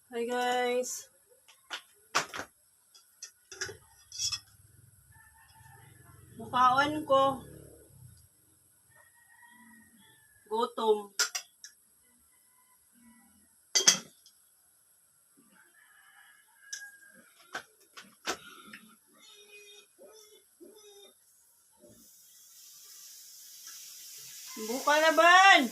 Hi guys. Mukhaon ko. Gutom. Buka na ban!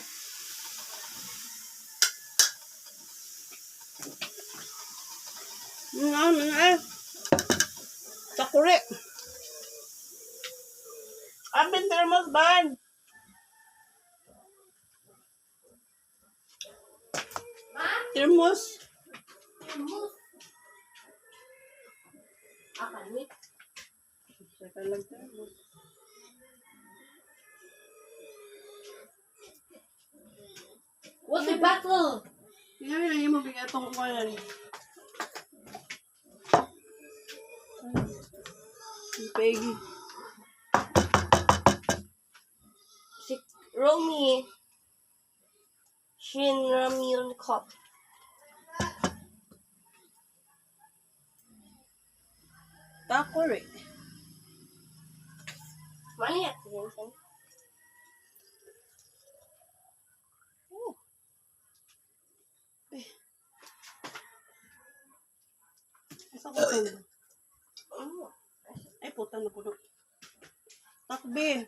Sakuri. Abin thermos ban. Thermos. Apa ni? Saka lang thermos. What's the battle? Tingnan lang yung mabigat itong kanan. Peggy. Si Romy. Shin Ramyun Cup. Takuri. Mana ya Vincent? Isa ko ito. Oh. Ay, puta na puno. Takbi.